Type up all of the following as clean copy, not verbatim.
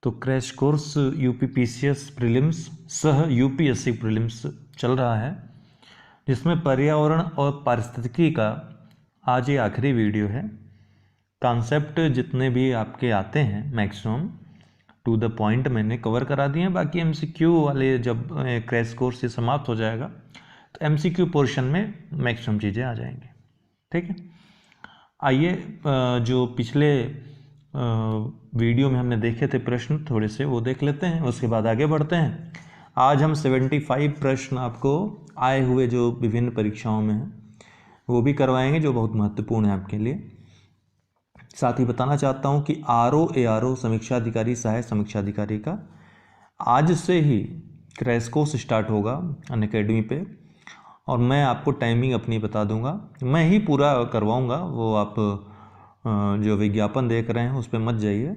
तो crash course UPPCS prelims सह UPSC prelims चल रहा है, जिसमें पर्यावरण और पारिस्थितिकी का आज ये आखिरी वीडियो है। कॉन्सेप्ट जितने भी आपके आते हैं मैक्सिमम टू द पॉइंट मैंने कवर करा दिए हैं। बाकी एमसीक्यू वाले जब क्रैश कोर्स ये समाप्त हो जाएगा तो एमसीक्यू पोर्शन में मैक्सिमम चीज़ें आ जाएंगी। ठीक है, आइए जो पिछले वीडियो में हमने देखे थे प्रश्न थोड़े से वो देख लेते हैं, उसके बाद आगे बढ़ते हैं। आज हम 75 प्रश्न आपको आए हुए जो विभिन्न परीक्षाओं में हैं वो भी करवाएंगे, जो बहुत महत्वपूर्ण है आपके लिए। साथ ही बताना चाहता हूं कि आरओ एआरओ समीक्षा अधिकारी सहायक समीक्षा अधिकारी का आज से ही क्रैश कोर्स स्टार्ट होगा अनअकैडमी पे, और मैं आपको टाइमिंग अपनी बता दूंगा। मैं ही पूरा करवाऊंगा, वो आप जो विज्ञापन देख रहे हैं उस पर मत जाइए।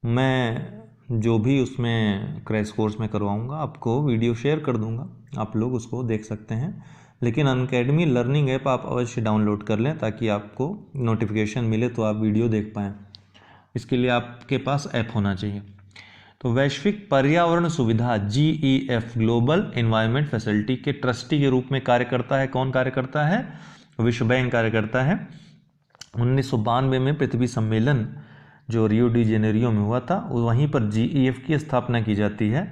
मैं जो भी उसमें क्रैश कोर्स में करवाऊंगा आपको वीडियो शेयर कर दूंगा, आप लोग उसको देख सकते हैं। लेकिन अनअकैडमी लर्निंग ऐप आप अवश्य डाउनलोड कर लें ताकि आपको नोटिफिकेशन मिले तो आप वीडियो देख पाएँ। इसके लिए आपके पास ऐप होना चाहिए। तो वैश्विक पर्यावरण सुविधा GEF ग्लोबल एनवायरनमेंट फैसिलिटी के ट्रस्टी के रूप में कार्य करता है। कौन कार्य करता है? विश्व बैंक कार्य करता है। 1992 में पृथ्वी सम्मेलन जो रियो डी जेनेरियो में हुआ था वहीं पर GEF की स्थापना की जाती है।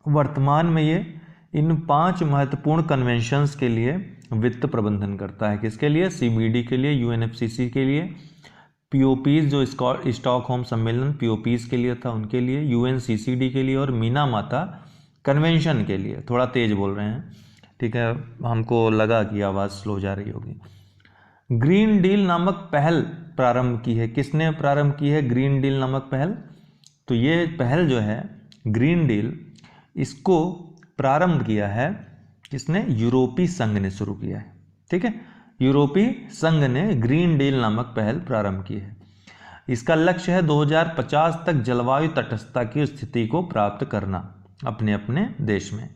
वर्तमान में ये इन 5 महत्वपूर्ण कन्वेंशंस के लिए वित्त प्रबंधन करता है। किसके लिए? CBD के लिए, UNFCCC के लिए, POPs जो स्टॉकहोम सम्मेलन POPs के लिए था उनके लिए, UNCCD के लिए और मीना माता कन्वेंशन के लिए। थोड़ा तेज बोल रहे हैं, ठीक है, हमको लगा कि आवाज़ स्लो जा रही होगी। ग्रीन डील नामक पहल प्रारंभ की है। किसने प्रारंभ की है ग्रीन डील नामक पहल? तो ये पहल जो है ग्रीन डील, इसको प्रारंभ किया है किसने? यूरोपीय संघ ने शुरू किया है। ठीक है, यूरोपीय संघ ने ग्रीन डील नामक पहल प्रारंभ की है। इसका लक्ष्य है 2050 तक जलवायु तटस्थता की स्थिति को प्राप्त करना अपने अपने देश में।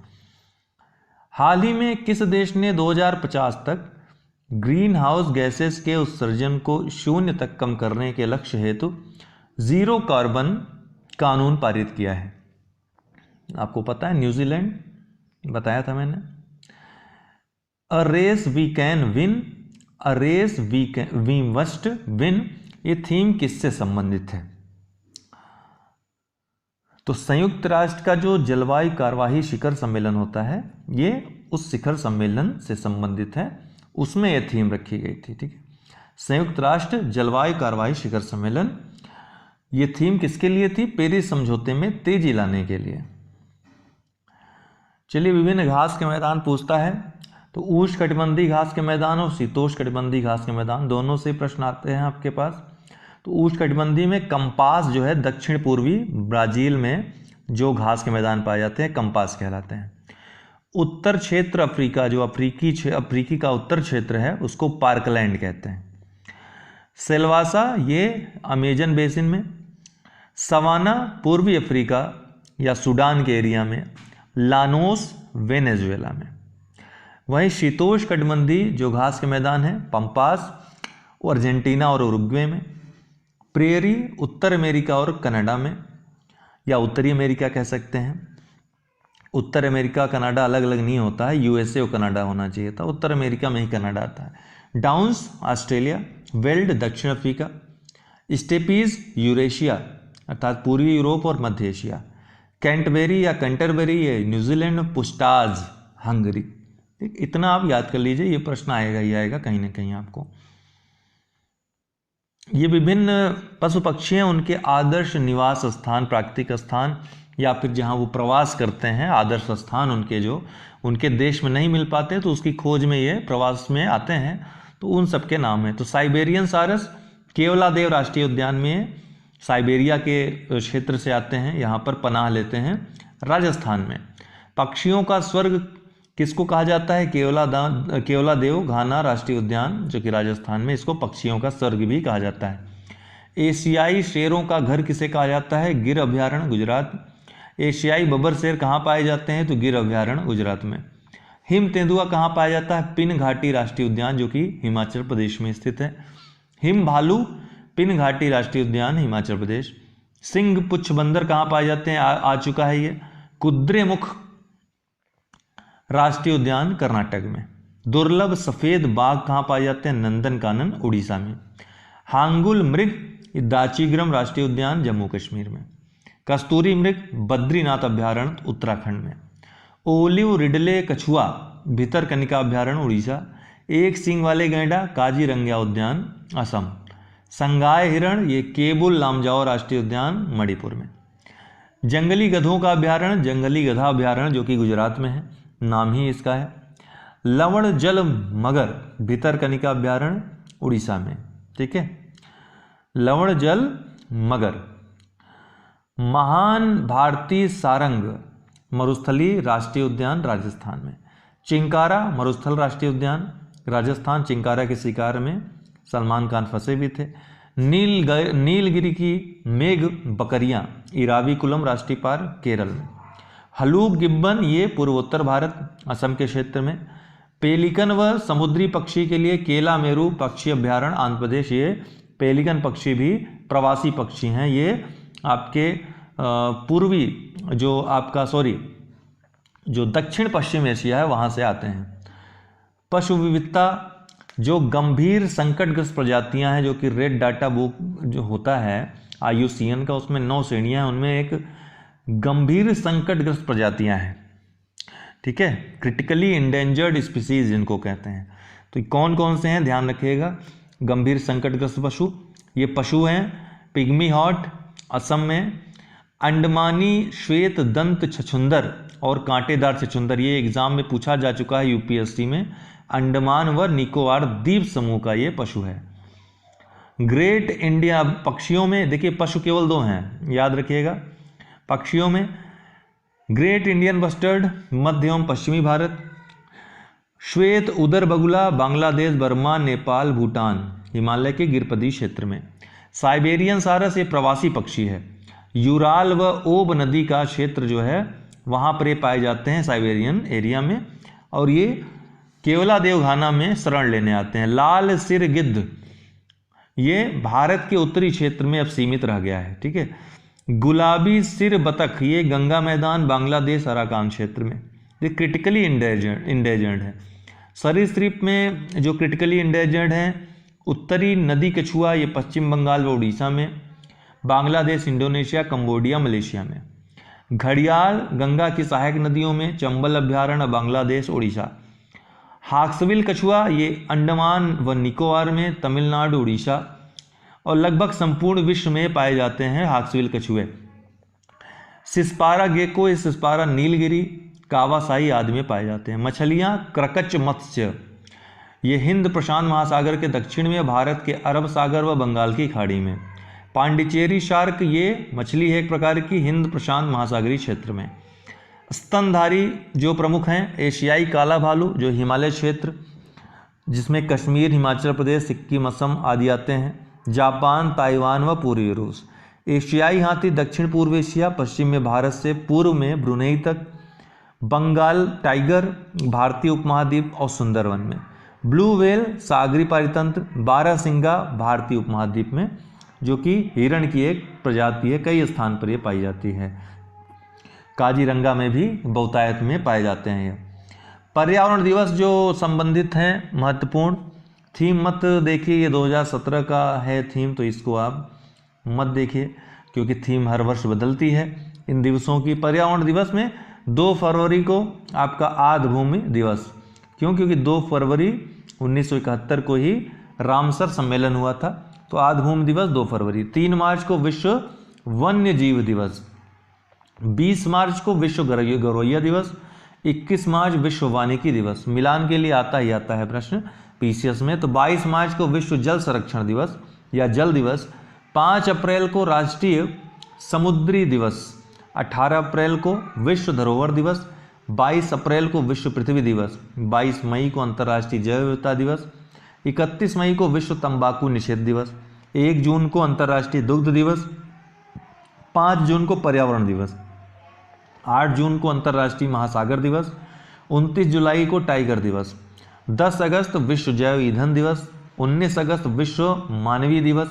हाल ही में किस देश ने 2050 तक ग्रीन हाउस गैसेस के उत्सर्जन को 0 तक कम करने के लक्ष्य हेतु जीरो कार्बन कानून पारित किया है? आपको पता है, न्यूजीलैंड, बताया था मैंने। A race we can win, a race we must win, ये थीम किससे संबंधित है? तो संयुक्त राष्ट्र का जो जलवायु कार्यवाही शिखर सम्मेलन होता है ये उस शिखर सम्मेलन से संबंधित है, उसमें यह थीम रखी गई थी। ठीक है, संयुक्त राष्ट्र जलवायु कार्यवाही शिखर सम्मेलन, ये थीम किसके लिए थी? पेरिस समझौते में तेजी लाने के लिए। चलिए, विभिन्न घास के मैदान पूछता है, तो उष्णकटिबंधीय घास के मैदान और शीतोष्णकटिबंधीय घास के मैदान दोनों से प्रश्न आते हैं आपके पास। तो उष्णकटिबंधीय में कंपास जो है दक्षिण पूर्वी ब्राजील में जो घास के मैदान पाए जाते हैं कंपास कहलाते हैं। उत्तर क्षेत्र अफ्रीका, जो अफ्रीकी का उत्तर क्षेत्र है उसको पार्कलैंड कहते हैं। सेल्वासा ये अमेजन बेसिन में, सवाना पूर्वी अफ्रीका या सूडान के एरिया में, लानोस वेनेजुएला में। वहीं शीतोष्णकटिबंधीय जो घास के मैदान है पंपास और अर्जेंटीना और उरुग्वे में, प्रेरी उत्तर अमेरिका और कनाडा में, या उत्तरी अमेरिका कह सकते हैं। उत्तर अमेरिका कनाडा अलग अलग नहीं होता है, USA और कनाडा होना चाहिए था, उत्तर अमेरिका में ही कनाडा आता है। डाउन्स ऑस्ट्रेलिया, वेल्ड दक्षिण अफ्रीका, स्टेपीज यूरेशिया अर्थात पूर्वी यूरोप और मध्य एशिया, कैंटबेरी या कैंटरबेरी ये न्यूजीलैंड, पुस्टाज हंगरी। ठीक, इतना आप याद कर लीजिए, ये प्रश्न आएगा ही आएगा कहीं ना कहीं आपको। ये विभिन्न पशु पक्षी हैं, उनके आदर्श निवास स्थान, प्राकृतिक स्थान या फिर जहाँ वो प्रवास करते हैं, आदर्श स्थान उनके जो उनके देश में नहीं मिल पाते तो उसकी खोज में ये प्रवास में आते हैं, तो उन सब के नाम हैं। तो साइबेरियन सारस केवलादेव राष्ट्रीय उद्यान में साइबेरिया के क्षेत्र से आते हैं, यहाँ पर पनाह लेते हैं राजस्थान में। पक्षियों का स्वर्ग किसको कहा जाता है? केवलादेव घाना राष्ट्रीय उद्यान जो कि राजस्थान में, इसको पक्षियों का स्वर्ग भी कहा जाता है। एशियाई शेरों का घर किसे कहा जाता है? गिर अभयारण्य गुजरात। एशियाई बबर शेर कहाँ पाए जाते हैं? तो गिर अभयारण्य गुजरात में। हिम तेंदुआ कहाँ पाया जाता है? पिन घाटी राष्ट्रीय उद्यान जो कि हिमाचल प्रदेश में स्थित है। हिम भालू पिन घाटी राष्ट्रीय उद्यान हिमाचल प्रदेश। सिंह पुच्छ बंदर कहाँ पाए जाते हैं, आ चुका है ये। कुद्रेमुख राष्ट्रीय उद्यान कर्नाटक में। दुर्लभ सफेद बाघ कहाँ पाए जाते हैं, नंदनकानन उड़ीसा में। हांगुल मृग दाचीग्राम राष्ट्रीय उद्यान जम्मू कश्मीर में। कस्तूरी मृग बद्रीनाथ अभ्यारण्य उत्तराखंड में। ओलिव रिडले कछुआ भितरकनिका अभ्यारण्य उड़ीसा। एक सींग वाले गैंडा काजीरंगा उद्यान असम। संगाय हिरण ये केबुल लामजाओ राष्ट्रीय उद्यान मणिपुर में। जंगली गधों का अभ्यारण्य जंगली गधा अभ्यारण्य जो कि गुजरात में है, नाम ही इसका है। लवण जल मगर भितरकनिका अभ्यारण्य उड़ीसा में, ठीक है। लवण जल मगर। महान भारतीय सारंग मरुस्थली राष्ट्रीय उद्यान राजस्थान में। चिंकारा मरुस्थल राष्ट्रीय उद्यान राजस्थान। चिंकारा के शिकार में सलमान खान फंसे भी थे। नीलगिरी की मेघ बकरियां इराविकुलम राष्ट्रीय पार्क केरल में। हलूक गिब्बन ये पूर्वोत्तर भारत असम के क्षेत्र में। पेलिकन व समुद्री पक्षी के लिए केला मेरू पक्षी अभ्यारण्य आंध्र प्रदेश। ये पेलिकन पक्षी भी प्रवासी पक्षी हैं, ये आपके पूर्वी जो दक्षिण पश्चिम एशिया है वहाँ से आते हैं। पशु विविधता जो गंभीर संकटग्रस्त प्रजातियां हैं, जो कि रेड डाटा बुक जो होता है IUCN का, उसमें 9 श्रेणियां हैं, उनमें एक गंभीर संकटग्रस्त प्रजातियां हैं, ठीक है। क्रिटिकली इंडेंजर्ड स्पीसीज जिनको कहते हैं। तो कौन कौन से हैं ध्यान रखिएगा। गंभीर संकटग्रस्त पशु, ये पशु हैं पिग्मी हॉट असम में। अंडमानी श्वेत दंत छछुंदर और कांटेदार छछुंदर, ये एग्जाम में पूछा जा चुका है UPSC में। अंडमान व निकोबार द्वीप समूह का ये पशु है। ग्रेट इंडिया पक्षियों में देखिए पशु केवल 2 हैं, याद रखिएगा। पक्षियों में ग्रेट इंडियन बस्टर्ड मध्य एवं पश्चिमी भारत। श्वेत उदर बगुला बांग्लादेश बर्मा नेपाल भूटान हिमालय के गिरपदी क्षेत्र में। साइबेरियन सारस ये प्रवासी पक्षी है। यूराल व ओब नदी का क्षेत्र जो है वहाँ पर ये पाए जाते हैं साइबेरियन एरिया में, और ये केवला देवघाना में शरण लेने आते हैं। लाल सिर गिद्ध ये भारत के उत्तरी क्षेत्र में अब सीमित रह गया है, ठीक है। गुलाबी सिर बतख ये गंगा मैदान बांग्लादेश अराकान क्षेत्र में, ये क्रिटिकली इंडेंजर्ड है। सरीसृप में जो क्रिटिकली इंडेंजर्ड हैं, उत्तरी नदी कछुआ ये पश्चिम बंगाल व उड़ीसा में। बांग्लादेश इंडोनेशिया कंबोडिया मलेशिया में। घड़ियाल गंगा की सहायक नदियों में, चंबल अभ्यारण्य बांग्लादेश उड़ीसा। हाक्सविल कछुआ ये अंडमान व निकोबार में, तमिलनाडु उड़ीसा, और लगभग संपूर्ण विश्व में पाए जाते हैं हाक्सविल कछुए। सिस्पारा गेको ये सिस्पारा नीलगिरी कावासाई आदि में पाए जाते हैं। मछलियाँ क्रकच मत्स्य ये हिंद प्रशांत महासागर के दक्षिण में, भारत के अरब सागर व बंगाल की खाड़ी में। पांडिचेरी शार्क ये मछली है एक प्रकार की, हिंद प्रशांत महासागरीय क्षेत्र में। स्तनधारी जो प्रमुख हैं, एशियाई काला भालू जो हिमालय क्षेत्र जिसमें कश्मीर हिमाचल प्रदेश सिक्किम असम आदि आते हैं। जापान ताइवान व पूर्वी रूस। एशियाई हाथी दक्षिण पूर्व एशिया पश्चिम में भारत से पूर्व में ब्रुनेई तक। बंगाल टाइगर भारतीय उपमहाद्वीप और सुंदरवन में। ब्लू व्हेल सागरी पारितंत्र बारहसिंगा भारतीय उपमहाद्वीप में, जो कि हिरण की एक प्रजाति है, कई स्थान पर ये पाई जाती है। काजीरंगा में भी बहुतायत में पाए जाते हैं ये। पर्यावरण दिवस जो संबंधित हैं महत्वपूर्ण, थीम मत देखिए, ये 2017 का है थीम, तो इसको आप मत देखिए क्योंकि थीम हर वर्ष बदलती है इन दिवसों की। पर्यावरण दिवस में 2 फरवरी को आपका आर्द्र भूमि दिवस, क्यों? क्योंकि 2 फरवरी 1971 को ही रामसर सम्मेलन हुआ था, तो आर्द्र भूमि दिवस 2 फरवरी। 3 मार्च को विश्व वन्य जीव दिवस, 20 मार्च को विश्व गौरैया दिवस, 21 मार्च विश्व वानिकी दिवस। मिलान के लिए आता ही आता है प्रश्न PCS में। तो 22 मार्च को विश्व जल संरक्षण दिवस या जल दिवस। 5 अप्रैल को राष्ट्रीय समुद्री दिवस। 18 अप्रैल को विश्व धरोहर दिवस। 22 अप्रैल को विश्व पृथ्वी दिवस। 22 मई को अंतर्राष्ट्रीय जैव विविधता दिवस। 31 मई को विश्व तंबाकू निषेध दिवस। 1 जून को अंतर्राष्ट्रीय दुग्ध दिवस। 5 जून को पर्यावरण दिवस। 8 जून को अंतर्राष्ट्रीय महासागर दिवस। 29 जुलाई को टाइगर दिवस। 10 अगस्त विश्व जैव ईंधन दिवस। 19 अगस्त विश्व मानवीय दिवस।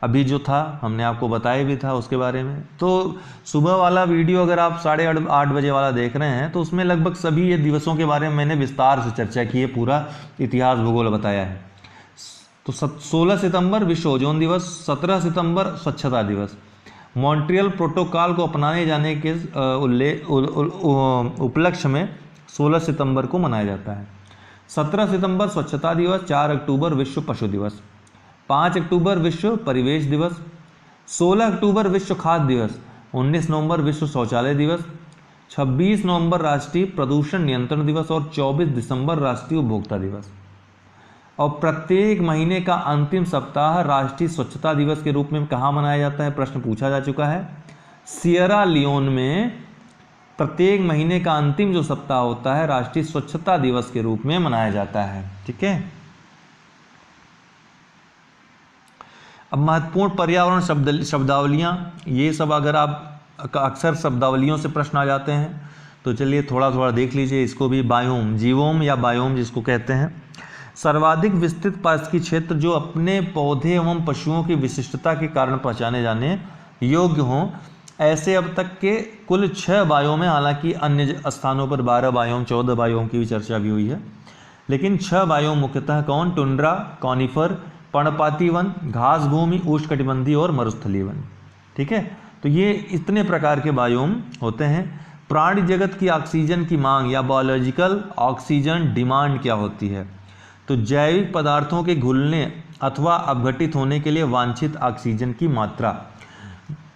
अभी जो था हमने आपको बताया भी था उसके बारे में। तो सुबह वाला वीडियो अगर आप 8:30 बजे वाला देख रहे हैं तो उसमें लगभग सभी ये दिवसों के बारे में मैंने विस्तार से चर्चा की है, पूरा इतिहास भूगोल बताया है। तो 16 सितंबर विश्व ओजोन दिवस, 17 सितंबर स्वच्छता दिवस, मॉन्ट्रियल प्रोटोकॉल को अपनाने जाने के उपलक्ष्य में 16 सितंबर को मनाया जाता है। 17 सितंबर स्वच्छता दिवस, 4 अक्टूबर विश्व पशु दिवस, 5 अक्टूबर विश्व परिवेश दिवस, 16 अक्टूबर विश्व खाद्य दिवस, 19 नवंबर विश्व शौचालय दिवस, 26 नवंबर राष्ट्रीय प्रदूषण नियंत्रण दिवस और 24 दिसंबर राष्ट्रीय उपभोक्ता दिवस। और प्रत्येक महीने का अंतिम सप्ताह राष्ट्रीय स्वच्छता दिवस के रूप में कहाँ मनाया जाता है, प्रश्न पूछा जा चुका है। सियरा लियोन में प्रत्येक महीने का अंतिम जो सप्ताह होता है राष्ट्रीय स्वच्छता दिवस के रूप में मनाया जाता है। ठीक है। अब महत्वपूर्ण पर्यावरण शब्दावलियाँ, ये सब अगर आप अक्सर शब्दावलियों से प्रश्न आ जाते हैं तो चलिए थोड़ा थोड़ा देख लीजिए इसको भी। बायोम, जीवोम या बायोम जिसको कहते हैं, सर्वाधिक विस्तृत पारिस्थितिकी क्षेत्र जो अपने पौधे एवं पशुओं की विशिष्टता के कारण पहचाने जाने योग्य हों। ऐसे अब तक के कुल 6 बायोम है, हालांकि अन्य स्थानों पर 12 बायोम 14 बायोम की भी चर्चा भी हुई है, लेकिन 6 बायोम मुख्यतः कौन, टुंड्रा, कॉनिफर, पर्णपाती वन, घास भूमि, उष्णकटिबंधीय और मरुस्थलीय वन। ठीक है, तो ये इतने प्रकार के बायोम होते हैं। प्राणी जगत की ऑक्सीजन की मांग या बायोलॉजिकल ऑक्सीजन डिमांड क्या होती है, तो जैविक पदार्थों के घुलने अथवा अपघटित होने के लिए वांछित ऑक्सीजन की मात्रा।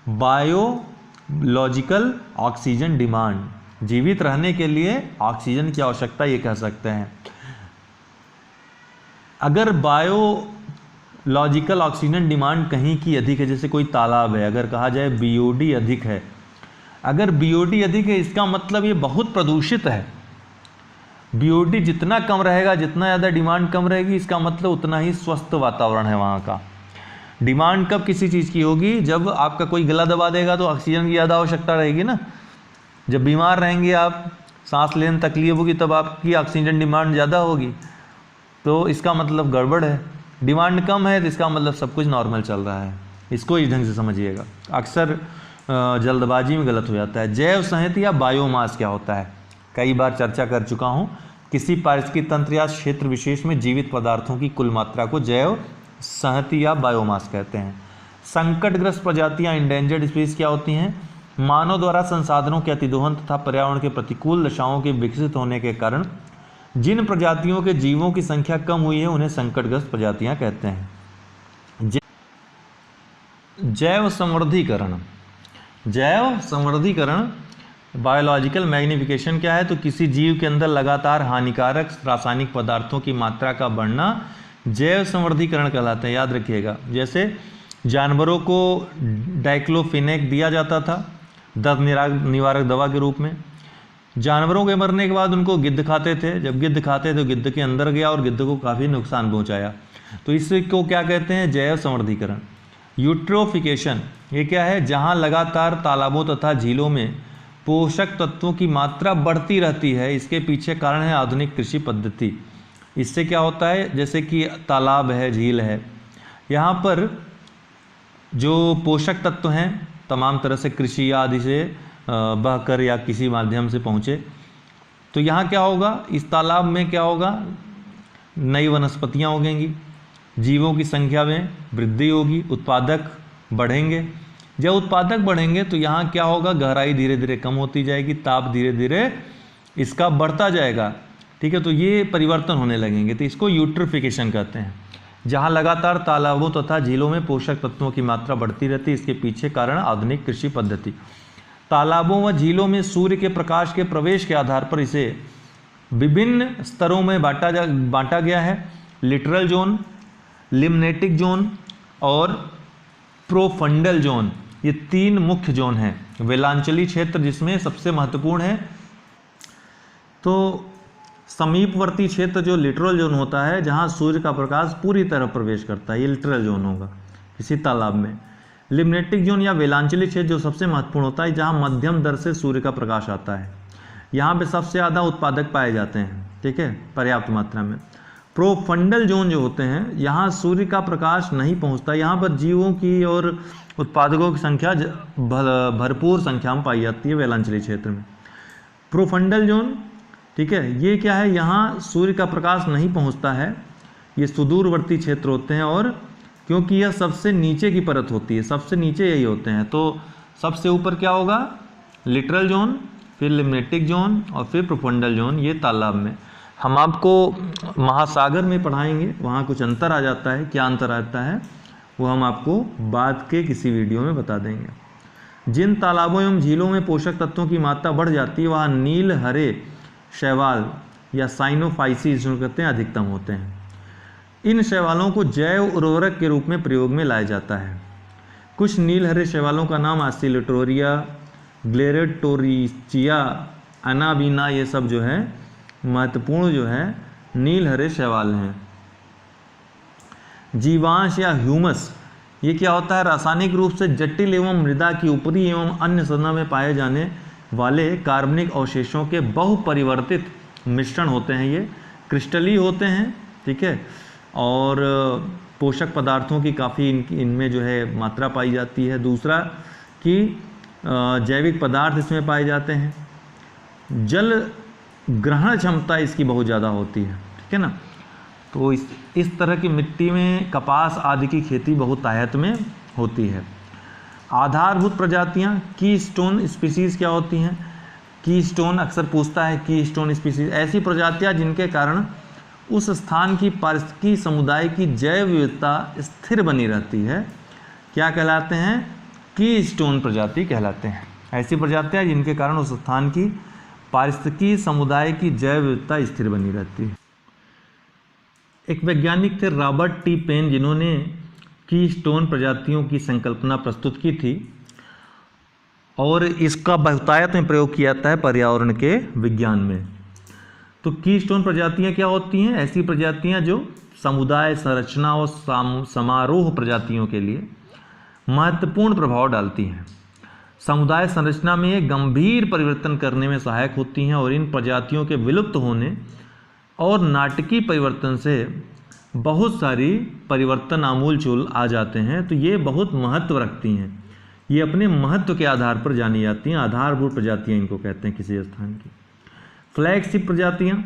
बायोलॉजिकल ऑक्सीजन डिमांड, जीवित रहने के लिए ऑक्सीजन की आवश्यकता, ये कह सकते हैं। अगर बायोलॉजिकल ऑक्सीजन डिमांड कहीं की अधिक है, जैसे कोई तालाब है, अगर कहा जाए बीओडी अधिक है, अगर बीओडी अधिक है इसका मतलब ये बहुत प्रदूषित है। बीओडी जितना कम रहेगा, जितना ज़्यादा डिमांड कम रहेगी, इसका मतलब उतना ही स्वस्थ वातावरण है वहाँ का। डिमांड कब किसी चीज़ की होगी, जब आपका कोई गला दबा देगा तो ऑक्सीजन की ज़्यादा आवश्यकता रहेगी ना। जब बीमार रहेंगे आप, सांस लेने तकलीफ होगी, तब आपकी ऑक्सीजन डिमांड ज़्यादा होगी, तो इसका मतलब गड़बड़ है। डिमांड कम है तो इसका मतलब सब कुछ नॉर्मल चल रहा है। इसको इस ढंग से समझिएगा, अक्सर जल्दबाजी में गलत हो जाता है। जैव संहति या बायोमास क्या होता है, कई बार चर्चा कर चुका हूँ। किसी पारिस्थितिकी तंत्र या क्षेत्र विशेष में जीवित पदार्थों की कुल मात्रा को जैव संहति या बायोमास कहते हैं। संकटग्रस्त प्रजातियां, इंडेंजर्ड स्पीशीज क्या होती हैं, मानव द्वारा संसाधनों के अतिदोहन तथा पर्यावरण के प्रतिकूल दशाओं के विकसित होने के कारण जिन प्रजातियों के जीवों की संख्या कम हुई है उन्हें संकटग्रस्त प्रजातियां कहते हैं। जैव संवर्धीकरण, जैव संवर्धीकरण बायोलॉजिकल मैग्निफिकेशन क्या है, तो किसी जीव के अंदर लगातार हानिकारक रासायनिक पदार्थों की मात्रा का बढ़ना जैव संवर्धीकरण कहलाता है। याद रखिएगा, जैसे जानवरों को डाइक्लोफिनेक दिया जाता था दर्द निवारक दवा के रूप में। जानवरों के मरने के बाद उनको गिद्ध खाते थे, जब गिद्ध खाते तो गिद्ध के अंदर गया और गिद्ध को काफ़ी नुकसान पहुंचाया, तो इसको क्या कहते हैं, जैव संवर्धीकरण। यूट्रोफिकेशन, ये क्या है, जहाँ लगातार तालाबों तथा झीलों में पोषक तत्वों की मात्रा बढ़ती रहती है। इसके पीछे कारण है आधुनिक कृषि पद्धति। इससे क्या होता है, जैसे कि तालाब है, झील है, यहाँ पर जो पोषक तत्व हैं तमाम तरह से कृषि आदि से बहकर या किसी माध्यम से पहुँचे, तो यहाँ क्या होगा, इस तालाब में क्या होगा, नई वनस्पतियाँ उगेंगी, जीवों की संख्या में वृद्धि होगी, उत्पादक बढ़ेंगे। जब उत्पादक बढ़ेंगे तो यहाँ क्या होगा, गहराई धीरे धीरे कम होती जाएगी, ताप धीरे धीरे इसका बढ़ता जाएगा। ठीक है, तो ये परिवर्तन होने लगेंगे, तो इसको यूट्रोफिकेशन कहते हैं। जहाँ लगातार तालाबों तथा झीलों में पोषक तत्वों की मात्रा बढ़ती रहती है, इसके पीछे कारण आधुनिक कृषि पद्धति। तालाबों व झीलों में सूर्य के प्रकाश के प्रवेश के आधार पर इसे विभिन्न स्तरों में बांटा गया है। लिटरल जोन, लिम्नेटिक जोन और प्रोफंडल जोन, ये 3 मुख्य जोन हैं। वेलांचली क्षेत्र जिसमें सबसे महत्वपूर्ण है, तो समीपवर्ती क्षेत्र जो लिटरल जोन होता है, जहाँ सूर्य का प्रकाश पूरी तरह प्रवेश करता है, ये लिटरल जोन होगा किसी तालाब में। लिम्नेटिक जोन या वेलांचली क्षेत्र जो सबसे महत्वपूर्ण होता है, जहाँ मध्यम दर से सूर्य का प्रकाश आता है, यहाँ पे सबसे ज़्यादा उत्पादक पाए जाते हैं। ठीक है, पर्याप्त मात्रा में। प्रोफंडल जोन जो होते हैं, यहाँ सूर्य का प्रकाश नहीं पहुँचता, यहाँ पर जीवों की और उत्पादकों की संख्या भरपूर संख्या में पाई जाती है वेलांचली क्षेत्र में। प्रोफंडल जोन, ठीक है, ये क्या है, यहाँ सूर्य का प्रकाश नहीं पहुँचता है, ये सुदूरवर्ती क्षेत्र होते हैं, और क्योंकि यह सबसे नीचे की परत होती है, सबसे नीचे यही होते हैं, तो सबसे ऊपर क्या होगा, लिटरल जोन, फिर लिम्नेटिक जोन और फिर प्रोफंडल जोन, ये तालाब में। हम आपको महासागर में पढ़ाएंगे, वहाँ कुछ अंतर आ जाता है, क्या अंतर आता है वो हम आपको बाद के किसी वीडियो में बता देंगे। जिन तालाबों एवं झीलों में पोषक तत्वों की मात्रा बढ़ जाती है वहाँ नील हरे शैवाल या साइनोफाइसीज जो कहते हैं अधिकतम होते हैं। इन शैवालों को जैव उर्वरक के रूप में प्रयोग में लाया जाता है। कुछ नील हरे शैवालों का नाम आसिलिटोरिया, ग्लेरेटोरिचिया, अनाबीना, ये सब जो है महत्वपूर्ण जो है नील हरे शैवाल हैं। जीवांश या ह्यूमस, ये क्या होता है, रासायनिक रूप से जटिल एवं मृदा की ऊपरी एवं अन्य सतह में पाए जाने वाले कार्बनिक अवशेषों के बहुपरिवर्तित मिश्रण होते हैं। ये क्रिस्टली होते हैं, ठीक है, और पोषक पदार्थों की काफ़ी इनमें जो है मात्रा पाई जाती है। दूसरा कि जैविक पदार्थ इसमें पाए जाते हैं। जल ग्रहण क्षमता इसकी बहुत ज़्यादा होती है, ठीक है ना। तो इस तरह की मिट्टी में कपास आदि की खेती बहुत आयत में होती है। आधारभूत प्रजातियां, की स्टोन स्पीसीज़ क्या होती हैं, की स्टोन अक्सर पूछता है, की स्टोन स्पीसीज़ ऐसी प्रजातियां जिनके कारण उस स्थान की पारिस्थितिकी समुदाय की जैव विविधता स्थिर बनी रहती है, क्या कहलाते हैं, की स्टोन प्रजाति कहलाते हैं। ऐसी प्रजातियां जिनके कारण उस स्थान की पारिस्थितिकी समुदाय की जैव विविधता स्थिर बनी रहती है। एक वैज्ञानिक थे रॉबर्ट टी पेन, जिन्होंने की स्टोन प्रजातियों की संकल्पना प्रस्तुत की थी और इसका बहुतायत में प्रयोग किया जाता है पर्यावरण के विज्ञान में। तो की स्टोन प्रजातियां क्या होती हैं, ऐसी प्रजातियां जो समुदाय संरचना और समारोह प्रजातियों के लिए महत्वपूर्ण प्रभाव डालती हैं। समुदाय संरचना में एक गंभीर परिवर्तन करने में सहायक होती हैं और इन प्रजातियों के विलुप्त होने और नाटकीय परिवर्तन से बहुत सारी परिवर्तन आमूल चूल आ जाते हैं। तो ये बहुत महत्व रखती हैं, ये अपने महत्व के आधार पर जानी जाती हैं। आधारभूत प्रजातियां इनको कहते हैं किसी स्थान की। फ्लैगशिप प्रजातियां,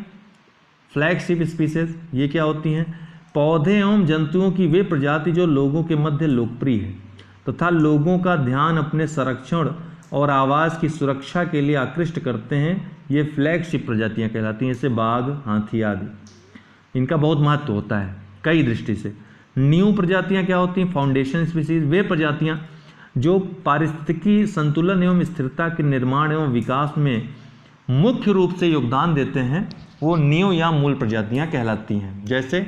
फ्लैगशिप स्पीसीज, ये क्या होती हैं, पौधे एवं जंतुओं की वे प्रजाति जो लोगों के मध्य लोकप्रिय है तथा लोगों का ध्यान अपने संरक्षण और आवास की सुरक्षा के लिए आकृष्ट करते हैं, ये फ्लैगशिप प्रजातियां कहलाती हैं। जैसे बाघ, हाथी आदि, इनका बहुत महत्व होता है कई दृष्टि से। न्यू प्रजातियां क्या होती हैं, फाउंडेशन स्पीसीज, वे प्रजातियां जो पारिस्थितिकी संतुलन एवं स्थिरता के निर्माण एवं विकास में मुख्य रूप से योगदान देते हैं, वो न्यू या मूल प्रजातियां कहलाती हैं। जैसे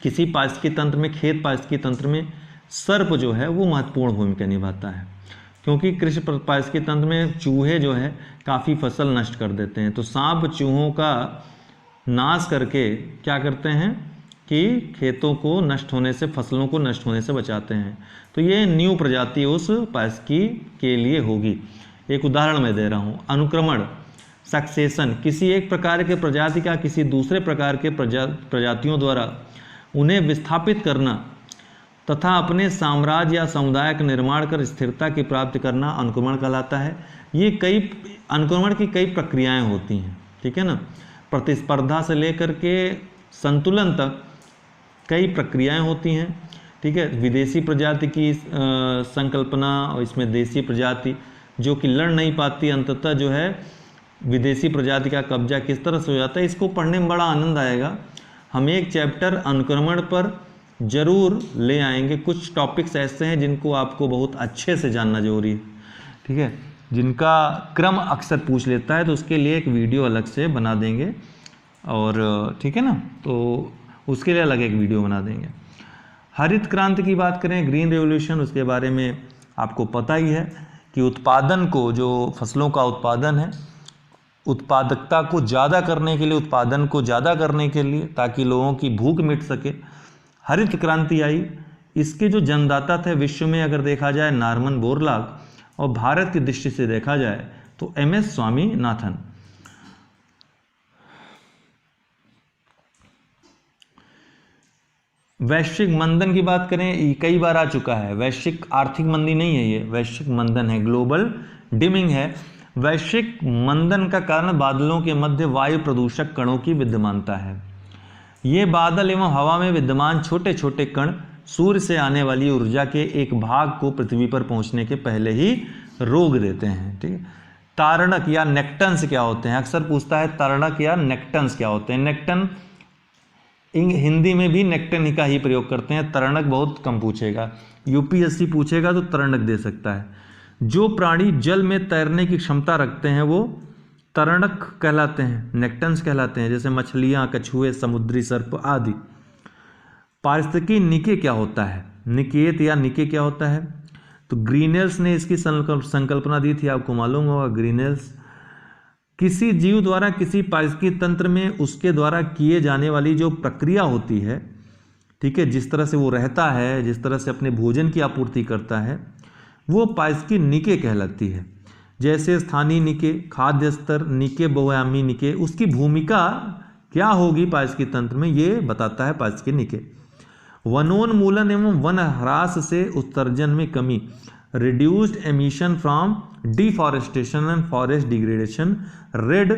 किसी पारिस्थितिकी तंत्र में, खेत पारिस्थितिकी तंत्र में सर्प जो है वो महत्वपूर्ण भूमिका निभाता है, क्योंकि कृषि पारिस्थितिकी तंत्र में चूहे जो है काफ़ी फसल नष्ट कर देते हैं। तो सांप चूहों का नाश करके क्या करते हैं कि खेतों को नष्ट होने से, फसलों को नष्ट होने से बचाते हैं। तो ये न्यू प्रजाति उस पारिस्थितिकी के लिए होगी। एक उदाहरण मैं दे रहा हूँ, अनुक्रमण, सक्सेशन, किसी एक प्रकार के प्रजाति का किसी दूसरे प्रकार के प्रजातियों द्वारा उन्हें विस्थापित करना तथा अपने साम्राज्य या समुदाय का निर्माण कर स्थिरता की प्राप्ति करना अनुक्रमण कहलाता है। ये अनुक्रमण की कई प्रक्रियाएं होती हैं, ठीक है ना। प्रतिस्पर्धा से लेकर के संतुलन तक कई प्रक्रियाएं होती हैं, ठीक है। विदेशी प्रजाति की संकल्पना और इसमें देसी प्रजाति जो कि लड़ नहीं पाती, अंततः जो है विदेशी प्रजाति का कब्जा किस तरह से हो जाता है, इसको पढ़ने में बड़ा आनंद आएगा। हम एक चैप्टर अनुक्रमण पर जरूर ले आएंगे। कुछ टॉपिक्स ऐसे हैं जिनको आपको बहुत अच्छे से जानना जरूरी है, ठीक है, जिनका क्रम अक्सर पूछ लेता है, तो उसके लिए एक वीडियो अलग से बना देंगे, और ठीक है ना, तो उसके लिए अलग एक वीडियो बना देंगे। हरित क्रांति की बात करें, ग्रीन रेवोल्यूशन, उसके बारे में आपको पता ही है कि उत्पादन को, जो फसलों का उत्पादन है, उत्पादकता को ज़्यादा करने के लिए, उत्पादन को ज़्यादा करने के लिए, ताकि लोगों की भूख मिट सके, हरित क्रांति आई। इसके जो जन्मदाता थे विश्व में अगर देखा जाए नॉर्मन बोरलॉग, और भारत की दृष्टि से देखा जाए तो MS स्वामीनाथन। वैश्विक मंदन की बात करें, कई बार आ चुका है। वैश्विक आर्थिक मंदी नहीं है ये, वैश्विक मंदन है, ग्लोबल डिमिंग है। वैश्विक मंदन का कारण बादलों के मध्य वायु प्रदूषक कणों की विद्यमानता है। ये बादल एवं हवा में विद्यमान छोटे छोटे कण सूर्य से आने वाली ऊर्जा के एक भाग को पृथ्वी पर पहुंचने के पहले ही रोक देते हैं। ठीक है, तारणक या नेक्टन्स क्या होते हैं? अक्सर पूछता है तारणक या नेक्टन्स क्या होते हैं। नेक्टन हिंदी में भी नेक्टन का ही प्रयोग करते हैं, तरणक बहुत कम पूछेगा। यूपीएससी पूछेगा तो तरणक दे सकता है। जो प्राणी जल में तैरने की क्षमता रखते हैं वो तरणक कहलाते हैं, नेक्टन्स कहलाते हैं, जैसे मछलियाँ, कछुए, समुद्री सर्प आदि। पारिस्थितिकी निके क्या होता है? निकेत या निके क्या होता है? तो ग्रीनेल्स ने इसकी संकल्पना दी थी, आपको मालूम होगा। ग्रीनेल्स किसी जीव द्वारा किसी पारिस्थितिकी तंत्र में उसके द्वारा किए जाने वाली जो प्रक्रिया होती है, ठीक है, जिस तरह से वो रहता है, जिस तरह से अपने भोजन की आपूर्ति करता है, वो पारिस्थितिकी निके कहलाती है। जैसे स्थानीय निके, खाद्य स्तर निके, बहुआयामी निके, उसकी भूमिका क्या होगी पारिस्थितिकी तंत्र में, ये बताता है पारिस्थितिकी निके। वनोन्मूलन एवं वन ह्रास से उत्सर्जन में कमी, reduced emission from deforestation and forest degradation, red,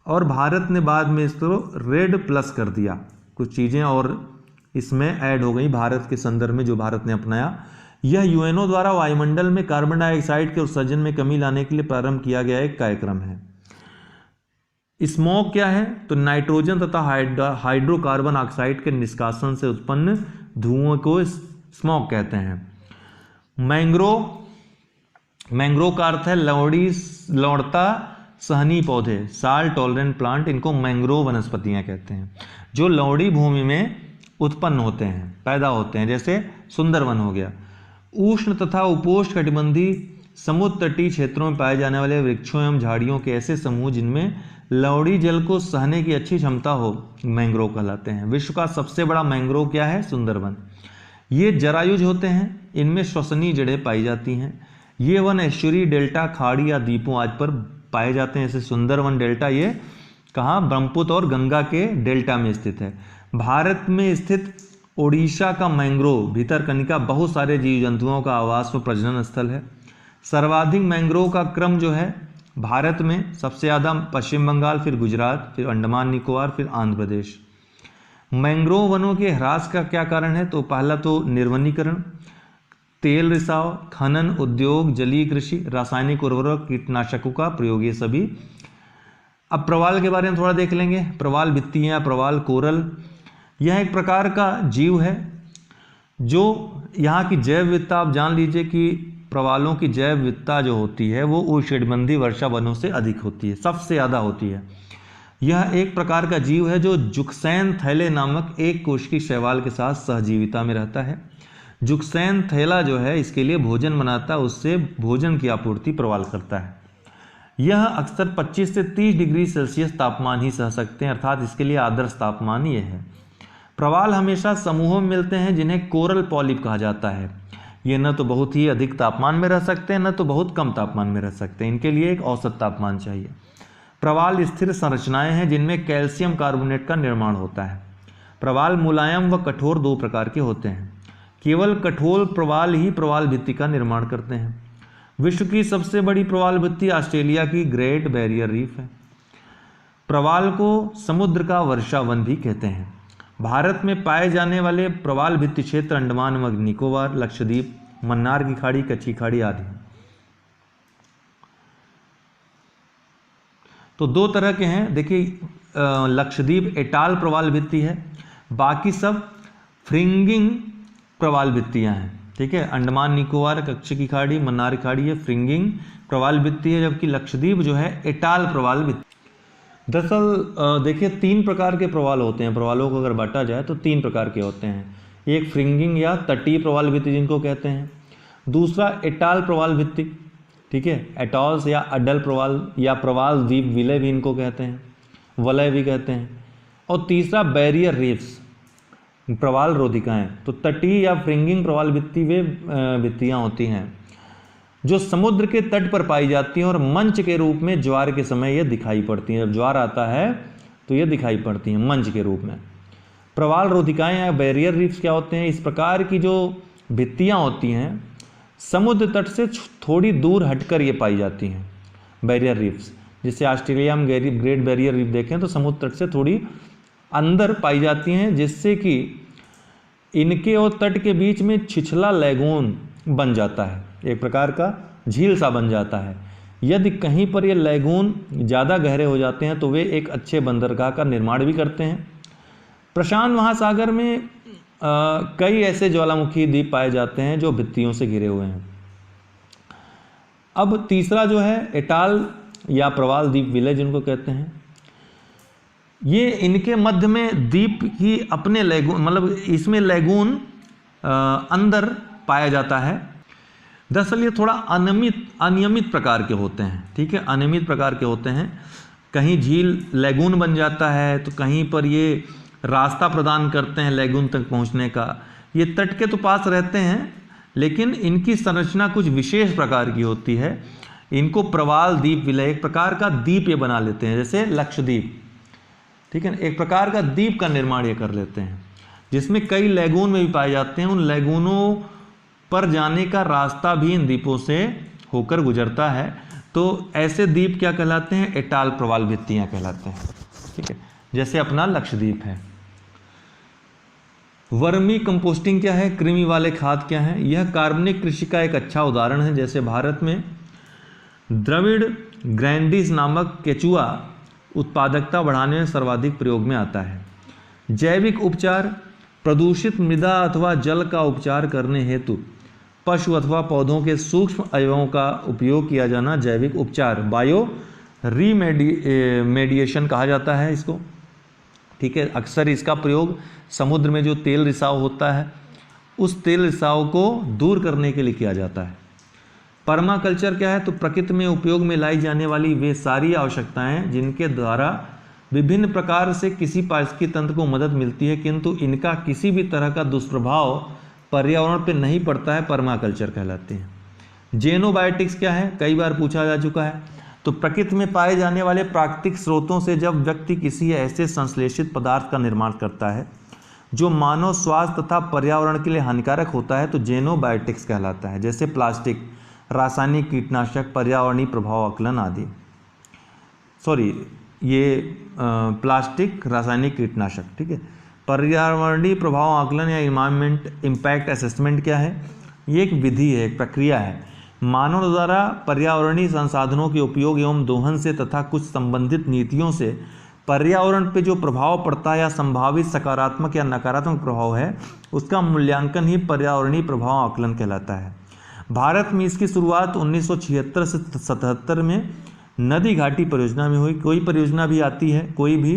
और भारत ने बाद में इसको रेड प्लस कर दिया, कुछ चीज़ें और इसमें ऐड हो गई भारत के संदर्भ में जो भारत ने अपनाया। यह यूएनओ द्वारा वायुमंडल में कार्बन डाइऑक्साइड के उत्सर्जन में कमी लाने के लिए प्रारंभ किया गया एक कार्यक्रम है। स्मॉग क्या है? तो नाइट्रोजन तथा हाइड्रोकार्बन ऑक्साइड के निष्कासन से उत्पन्न धुओं को स्मॉग कहते हैं। मैंग्रोव का अर्थ है लौड़ता सहनी पौधे, साल टॉलरेंट प्लांट, इनको मैंग्रोव वनस्पतियां कहते हैं, जो लौड़ी भूमि में उत्पन्न होते हैं, पैदा होते हैं, जैसे सुंदरवन हो गया। उष्ण तथा उपोष्ण कटिबंधीय समुद्र तटीय क्षेत्रों में पाए जाने वाले वृक्षों एवं झाड़ियों के ऐसे समूह जिनमें लौड़ी जल को सहने की अच्छी क्षमता हो, मैंग्रोव कहलाते हैं। विश्व का सबसे बड़ा मैंग्रोव क्या है? सुंदरवन। ये जरायुज होते हैं, इनमें श्वसनीय जड़ें पाई जाती हैं। ये वन एस्चुरी, डेल्टा, खाड़ी या द्वीपों आदि पर पाए जाते हैं। जैसे सुंदरवन डेल्टा, ये कहाँ? ब्रह्मपुत्र और गंगा के डेल्टा में स्थित है। भारत में स्थित ओडिशा का मैंग्रोव भितरकनिका बहुत सारे जीव जंतुओं का आवास व प्रजनन स्थल है। सर्वाधिक मैंग्रोव का क्रम जो है भारत में सबसे ज़्यादा पश्चिम बंगाल, फिर गुजरात, फिर अंडमान निकोबार, फिर आंध्र प्रदेश। मैंग्रोव वनों के ह्रास का क्या कारण है? तो पहला तो निर्वनीकरण, तेल रिसाव, खनन, उद्योग, जलीय कृषि, रासायनिक उर्वरक, कीटनाशकों का प्रयोग, ये सभी। अब प्रवाल के बारे में थोड़ा देख लेंगे। प्रवाल भित्तियाँ, प्रवाल कोरल, यह एक प्रकार का जीव है जो यहाँ की जैव विविधता, आप जान लीजिए कि प्रवालों की जैव विविधता जो होती है वो उष्णकटिबंधीय वर्षा वनों से अधिक होती है, सबसे ज़्यादा होती है। यह एक प्रकार का जीव है जो जुक्सैन थैले नामक एक कोशिकीय शैवाल के साथ सहजीविता में रहता है। जुक्सैन थैला जो है इसके लिए भोजन बनाता है, उससे भोजन की आपूर्ति प्रवाल करता है। यह अक्सर 25 से 30 डिग्री सेल्सियस तापमान ही सह सकते हैं, अर्थात इसके लिए आदर्श तापमान ये है। प्रवाल हमेशा समूहों में मिलते हैं जिन्हें कोरल पॉलिप कहा जाता है। ये न तो बहुत ही अधिक तापमान में रह सकते हैं, न तो बहुत कम तापमान में रह सकते हैं, इनके लिए एक औसत तापमान चाहिए। प्रवाल स्थिर संरचनाएं हैं जिनमें कैल्शियम कार्बोनेट का निर्माण होता है। प्रवाल मुलायम व कठोर दो प्रकार के होते हैं। केवल कठोर प्रवाल ही प्रवाल भित्ति का निर्माण करते हैं। विश्व की सबसे बड़ी प्रवाल भित्ति ऑस्ट्रेलिया की ग्रेट बैरियर रीफ है। प्रवाल को समुद्र का वर्षा वन भी कहते हैं। भारत में पाए जाने वाले प्रवाल भित्ति क्षेत्र अंडमान व निकोबार, लक्षद्वीप, मन्नार की खाड़ी, कच्ची खाड़ी आदि हैं। तो दो तरह के हैं, देखिए लक्षद्वीप एटाल प्रवाल भित्ति है, बाकी सब फ्रिंगिंग प्रवाल भित्तियाँ हैं। ठीक है, अंडमान निकोबार, कच्ची की खाड़ी, मन्नार की खाड़ी ये फ्रिंगिंग प्रवाल भित्ति है, जबकि लक्षद्वीप जो है एटाल प्रवाल भित्ति। दरअसल देखिए 3 प्रकार के प्रवाल होते हैं। प्रवालों को अगर बांटा जाए तो 3 प्रकार के होते हैं। एक फ्रिंगिंग या तटीय प्रवाल भित्ति जिनको कहते हैं, दूसरा एटाल प्रवाल भित्ति, ठीक है, एटॉल्स या अडल प्रवाल या प्रवाल द्वीप, विलय भी इनको कहते हैं, वलय भी कहते हैं, और तीसरा बैरियर रीफ्स, प्रवाल रोधिकाएँ। तो तटीय या फ्रिंगिंग प्रवाल भित्ति वे भित्तियाँ होती हैं जो समुद्र के तट पर पाई जाती हैं और मंच के रूप में ज्वार के समय ये दिखाई पड़ती हैं। जब ज्वार आता है तो ये दिखाई पड़ती हैं मंच के रूप में। प्रवाल रोधिकाएं या बैरियर रीफ्स क्या होते हैं? इस प्रकार की जो भित्तियां होती हैं समुद्र तट से थोड़ी दूर हटकर ये पाई जाती हैं, बैरियर रीफ्स। जैसे ऑस्ट्रेलिया में ग्रेट बैरियर रीफ देखें तो समुद्र तट से थोड़ी अंदर पाई जाती हैं, जिससे कि इनके और तट के बीच में छिछला लैगून बन जाता है, एक प्रकार का झील सा बन जाता है। यदि कहीं पर ये लैगून ज़्यादा गहरे हो जाते हैं तो वे एक अच्छे बंदरगाह का निर्माण भी करते हैं। प्रशांत महासागर में कई ऐसे ज्वालामुखी द्वीप पाए जाते हैं जो भित्तियों से घिरे हुए हैं। अब तीसरा जो है एटाल या प्रवाल द्वीप विलेज जिनको कहते हैं, ये इनके मध्य में द्वीप की अपने लैगून, मतलब इसमें लैगून अंदर पाया जाता है। दरअसल ये थोड़ा अनियमित प्रकार के होते हैं, ठीक है, अनियमित प्रकार के होते हैं। कहीं झील लैगून बन जाता है तो कहीं पर ये रास्ता प्रदान करते हैं लैगून तक पहुंचने का। ये तट के तो पास रहते हैं लेकिन इनकी संरचना कुछ विशेष प्रकार की होती है। इनको प्रवाल द्वीप विलय, एक प्रकार का द्वीप ये बना लेते हैं, जैसे लक्षद्वीप, ठीक है, एक प्रकार का द्वीप का निर्माण ये कर लेते हैं, जिसमें कई लैगून में भी पाए जाते हैं। उन लैगूनों पर जाने का रास्ता भी इन द्वीपों से होकर गुजरता है। तो ऐसे द्वीप क्या कहलाते हैं? एटाल प्रवाल भित्तियां कहलाते हैं, ठीक है, जैसे अपना लक्षद्वीप है। वर्मी कंपोस्टिंग क्या है? कृमि वाले खाद क्या है? यह कार्बनिक कृषि का एक अच्छा उदाहरण है। जैसे भारत में द्रविड़ ग्रैंडिस नामक केचुआ उत्पादकता बढ़ाने में सर्वाधिक प्रयोग में आता है। जैविक उपचार, प्रदूषित मृदा अथवा जल का उपचार करने हेतु पशु अथवा पौधों के सूक्ष्म अवयवों का उपयोग किया जाना जैविक उपचार, बायो रीमेडिएशन कहा जाता है इसको, ठीक है। अक्सर इसका प्रयोग समुद्र में जो तेल रिसाव होता है उस तेल रिसाव को दूर करने के लिए किया जाता है। पर्माकल्चर क्या है? तो प्रकृति में उपयोग में लाई जाने वाली वे सारी आवश्यकताएं जिनके द्वारा विभिन्न प्रकार से किसी पारिस्थितिकी तंत्र को मदद मिलती है किंतु इनका किसी भी तरह का दुष्प्रभाव पर्यावरण पर नहीं पड़ता है, पर्माकल्चर कहलाते हैं। जेनोबायोटिक्स क्या है? कई बार पूछा जा चुका है। तो प्रकृति में पाए जाने वाले प्राकृतिक स्रोतों से जब व्यक्ति किसी ऐसे संश्लेषित पदार्थ का निर्माण करता है जो मानव स्वास्थ्य तथा पर्यावरण के लिए हानिकारक होता है तो जेनोबायोटिक्स कहलाता है। जैसे प्लास्टिक, रासायनिक कीटनाशक, पर्यावरणीय प्रभाव आकलन आदि। प्लास्टिक, रासायनिक कीटनाशक, ठीक है। पर्यावरणीय प्रभाव आकलन या इन्वायरमेंट इम्पैक्ट असेसमेंट क्या है? ये एक विधि है, एक प्रक्रिया है। मानव द्वारा पर्यावरणीय संसाधनों के उपयोग एवं दोहन से तथा कुछ संबंधित नीतियों से पर्यावरण पर जो प्रभाव पड़ता है या संभावित सकारात्मक या नकारात्मक प्रभाव है उसका मूल्यांकन ही पर्यावरणीय प्रभाव आकलन कहलाता है। भारत में इसकी शुरुआत 1976 से 77 में नदी घाटी परियोजना में हुई। कोई परियोजना भी आती है, कोई भी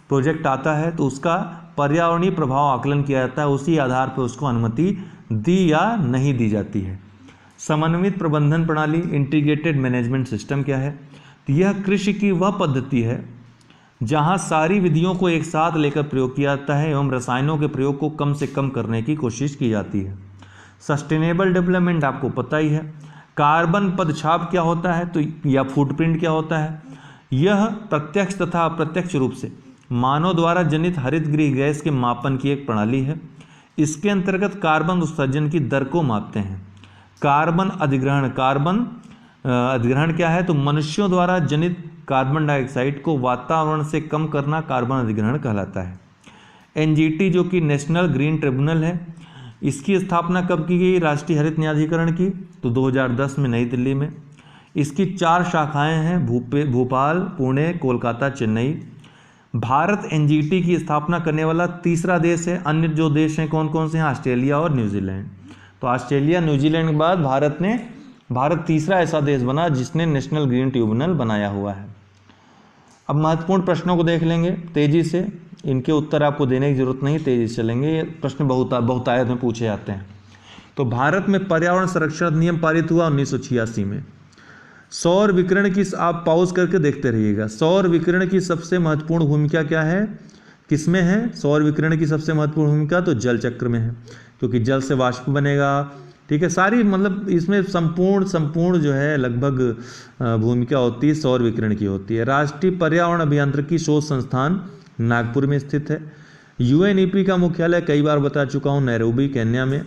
प्रोजेक्ट आता है तो उसका पर्यावरणीय प्रभाव आकलन किया जाता है, उसी आधार पर उसको अनुमति दी या नहीं दी जाती है। समन्वित प्रबंधन प्रणाली, इंटीग्रेटेड मैनेजमेंट सिस्टम क्या है? तो यह कृषि की वह पद्धति है जहां सारी विधियों को एक साथ लेकर प्रयोग किया जाता है एवं रसायनों के प्रयोग को कम से कम करने की कोशिश की जाती है। सस्टेनेबल डेवलपमेंट आपको पता ही है। कार्बन पदछाप क्या होता है तो या फुटप्रिंट क्या होता है? यह प्रत्यक्ष तथा अप्रत्यक्ष रूप से मानव द्वारा जनित हरित गृह गैस के मापन की एक प्रणाली है। इसके अंतर्गत कार्बन उत्सर्जन की दर को मापते हैं। कार्बन अधिग्रहण क्या है? तो मनुष्यों द्वारा जनित कार्बन डाइऑक्साइड को वातावरण से कम करना कार्बन अधिग्रहण कहलाता है। एनजीटी जो कि नेशनल ग्रीन ट्रिब्यूनल है, इसकी स्थापना कब की गई? राष्ट्रीय हरित न्यायाधिकरण की, तो 2010 में नई दिल्ली में। इसकी 4 शाखाएं हैं, भोपाल, पुणे, कोलकाता, चेन्नई। भारत एनजीटी की स्थापना करने वाला तीसरा देश है। अन्य जो देश हैं कौन कौन से हैं? ऑस्ट्रेलिया और न्यूजीलैंड। तो ऑस्ट्रेलिया, न्यूजीलैंड के बाद भारत तीसरा ऐसा देश बना जिसने नेशनल ग्रीन ट्रिब्यूनल बनाया हुआ है। अब महत्वपूर्ण प्रश्नों को देख लेंगे तेजी से, इनके उत्तर आपको देने की जरूरत नहीं, तेजी से चलेंगे। ये प्रश्न बहुतायत में पूछे जाते हैं। तो भारत में पर्यावरण संरक्षण अधिनियम पारित हुआ 1986 में। सौर विकिरण की, आप पॉज करके देखते रहिएगा, सौर विकिरण की सबसे महत्वपूर्ण भूमिका क्या है? किसमें है सौर विकिरण की सबसे महत्वपूर्ण भूमिका? तो जल चक्र में है, क्योंकि जल से वाष्प बनेगा, ठीक है। सारी मतलब इसमें संपूर्ण जो है लगभग भूमिका होती है सौर विकिरण की होती है। राष्ट्रीय पर्यावरण अभियांत्रिकी शोध संस्थान नागपुर में स्थित है। यूएनईपी का मुख्यालय कई बार बता चुका हूँ, नैरोबी केन्या में।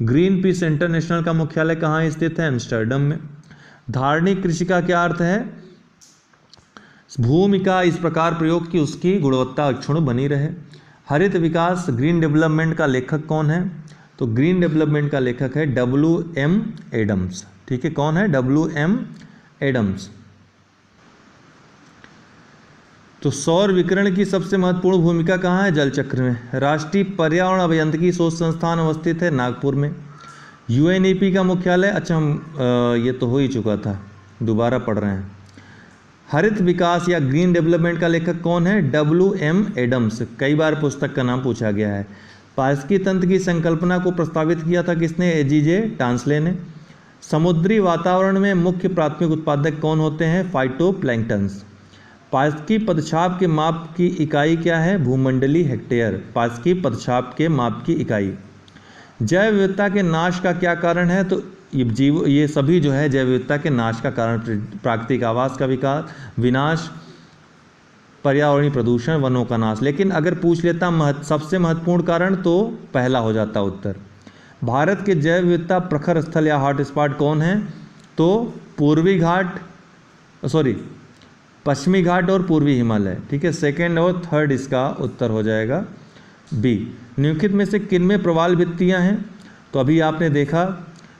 ग्रीन पीस इंटरनेशनल का मुख्यालय कहाँ स्थित है? एम्स्टर्डम में। धारणिक कृषि का क्या अर्थ है? भूमि का इस प्रकार प्रयोग कि उसकी गुणवत्ता अक्षुण्ण बनी रहे। हरित विकास ग्रीन डेवलपमेंट का लेखक कौन है? तो ग्रीन डेवलपमेंट का लेखक है WM एडम्स। ठीक है, कौन है? WM Adams. तो सौर विकिरण की सबसे महत्वपूर्ण भूमिका कहाँ है? जल चक्र में। राष्ट्रीय पर्यावरण अभियांत्रिकी शोध संस्थान अवस्थित है नागपुर में। यूएनईपी का मुख्यालय, अच्छा हम ये तो हो ही चुका था, दोबारा पढ़ रहे हैं। हरित विकास या ग्रीन डेवलपमेंट का लेखक कौन है? WM Adams. कई बार पुस्तक का नाम पूछा गया है। पारिस्थितिकी तंत्र की संकल्पना को प्रस्तावित किया था किसने? AGJ टांसले ने। समुद्री वातावरण में मुख्य प्राथमिक उत्पादक कौन होते हैं? फाइटोप्लैंक्टन्स। पारिस्थितिकी पदछाप के माप की इकाई क्या है? भूमंडलीय हेक्टेयर। पारिस्थितिकी पदछाप के माप की इकाई। जैव विविधता के नाश का क्या कारण है? तो ये सभी जो है जैव विविधता के नाश का कारण। प्राकृतिक आवास का विनाश, पर्यावरणीय प्रदूषण, वनों का नाश। लेकिन अगर पूछ लेता सबसे महत्वपूर्ण कारण, तो पहला हो जाता उत्तर। भारत के जैव विविधता प्रखर स्थल या हॉटस्पॉट कौन है? तो पश्चिमी घाट और पूर्वी हिमालय। ठीक है, सेकेंड और थर्ड इसका उत्तर हो जाएगा B। निम्नलिखित में से किन में प्रवाल भित्तियाँ हैं? तो अभी आपने देखा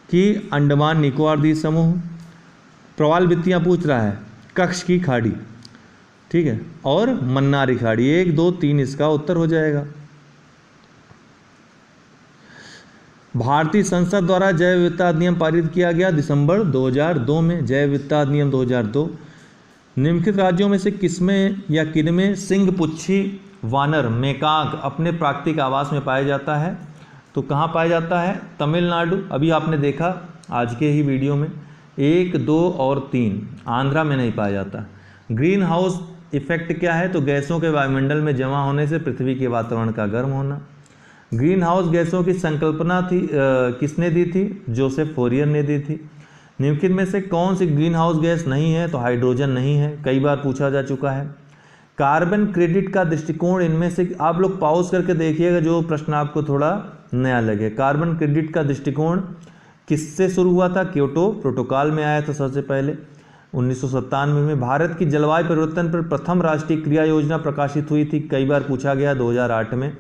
कि अंडमान निकोबार द्वीप समूह। प्रवाल भित्तियाँ पूछ रहा है, कच्छ की खाड़ी, ठीक है, और मन्नारी खाड़ी। 1, 2, 3 इसका उत्तर हो जाएगा। भारतीय संसद द्वारा जैव विविधता अधिनियम पारित किया गया दिसंबर 2002 में। जैव विविधता अधिनियम 2002। निम्नलिखित राज्यों में से किसमें या किनमें सिंहपुच्छी वानर मेकाक अपने प्राकृतिक आवास में पाया जाता है? तो कहाँ पाया जाता है? तमिलनाडु। अभी आपने देखा आज के ही वीडियो में 1, 2 और 3। आंध्रा में नहीं पाया जाता। ग्रीन हाउस इफेक्ट क्या है? तो गैसों के वायुमंडल में जमा होने से पृथ्वी के वातावरण का गर्म होना। ग्रीन हाउस गैसों की संकल्पना किसने दी थी? जोसेफ फोरियर ने दी थी। निम्नलिखित में से कौन सी ग्रीन हाउस गैस नहीं है? तो हाइड्रोजन नहीं है, कई बार पूछा जा चुका है। कार्बन क्रेडिट का दृष्टिकोण, इनमें से आप लोग पॉज करके देखिएगा जो प्रश्न आपको थोड़ा नया लगे। कार्बन क्रेडिट का दृष्टिकोण किससे शुरू हुआ था? क्योटो प्रोटोकॉल में आया था सबसे पहले 1997 में। भारत की जलवायु परिवर्तन पर प्रथम राष्ट्रीय क्रिया योजना प्रकाशित हुई थी, कई बार पूछा गया 2008 में।